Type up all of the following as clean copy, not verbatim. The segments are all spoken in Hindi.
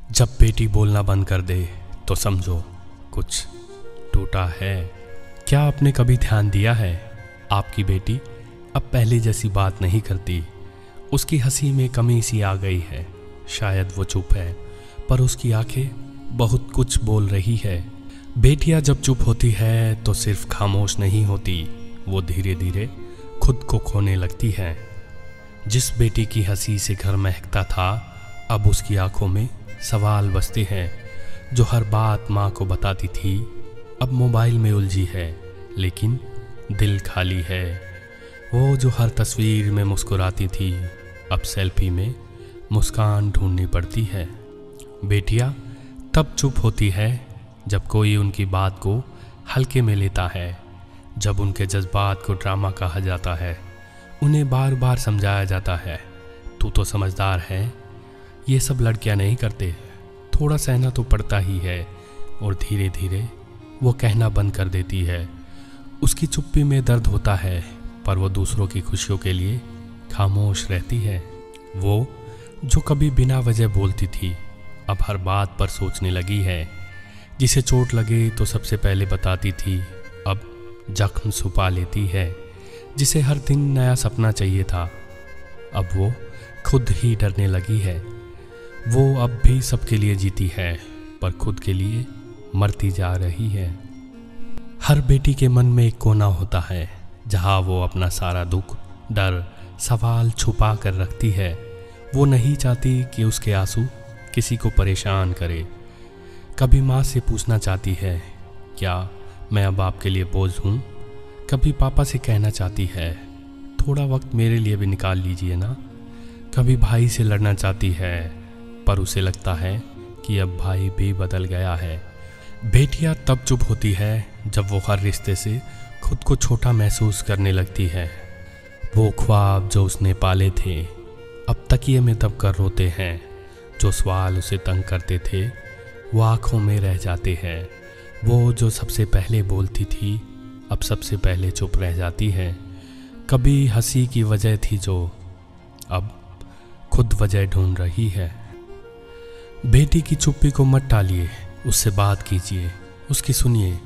जब बेटी बोलना बंद कर दे तो समझो कुछ टूटा है। क्या आपने कभी ध्यान दिया है आपकी बेटी अब पहले जैसी बात नहीं करती। उसकी हंसी में कमी सी आ गई है। शायद वो चुप है पर उसकी आंखें बहुत कुछ बोल रही है। बेटियां जब चुप होती है तो सिर्फ खामोश नहीं होती, वो धीरे धीरे खुद को खोने लगती है। जिस बेटी की हंसी से घर महकता था, अब उसकी आंखों में सवाल बसते हैं। जो हर बात माँ को बताती थी, अब मोबाइल में उलझी है, लेकिन दिल खाली है। वो जो हर तस्वीर में मुस्कुराती थी, अब सेल्फी में मुस्कान ढूंढनी पड़ती है। बेटियाँ तब चुप होती है जब कोई उनकी बात को हल्के में लेता है, जब उनके जज्बात को ड्रामा कहा जाता है। उन्हें बार बार समझाया जाता है, तू तो समझदार है, ये सब लड़कियां नहीं करते, थोड़ा सहना तो पड़ता ही है। और धीरे धीरे वो कहना बंद कर देती है। उसकी चुप्पी में दर्द होता है, पर वो दूसरों की खुशियों के लिए खामोश रहती है। वो जो कभी बिना वजह बोलती थी, अब हर बात पर सोचने लगी है। जिसे चोट लगे तो सबसे पहले बताती थी, अब जख्म छुपा लेती है। जिसे हर दिन नया सपना चाहिए था, अब वो खुद ही डरने लगी है। वो अब भी सबके लिए जीती है, पर खुद के लिए मरती जा रही है। हर बेटी के मन में एक कोना होता है, जहाँ वो अपना सारा दुख, डर, सवाल छुपा कर रखती है। वो नहीं चाहती कि उसके आंसू किसी को परेशान करे। कभी माँ से पूछना चाहती है, क्या मैं अब आपके लिए बोझ हूँ। कभी पापा से कहना चाहती है, थोड़ा वक्त मेरे लिए भी निकाल लीजिए ना। कभी भाई से लड़ना चाहती है, पर उसे लगता है कि अब भाई भी बदल गया है। बेटियां तब चुप होती है जब वो हर रिश्ते से खुद को छोटा महसूस करने लगती है। वो ख्वाब जो उसने पाले थे, अब तकिए में दब कर रोते हैं। जो सवाल उसे तंग करते थे, वो आँखों में रह जाते हैं। वो जो सबसे पहले बोलती थी, अब सबसे पहले चुप रह जाती है। कभी हंसी की वजह थी जो अब खुद वजह ढूंढ रही है। बेटी की चुप्पी को मत टालिए, उससे बात कीजिए, उसकी सुनिए।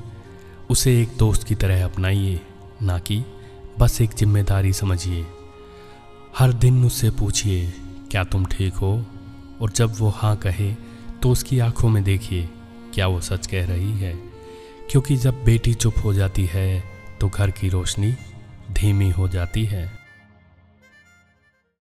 उसे एक दोस्त की तरह अपनाइए, ना कि बस एक जिम्मेदारी समझिए। हर दिन उससे पूछिए, क्या तुम ठीक हो। और जब वो हाँ कहे तो उसकी आंखों में देखिए, क्या वो सच कह रही है। क्योंकि जब बेटी चुप हो जाती है तो घर की रोशनी धीमी हो जाती है।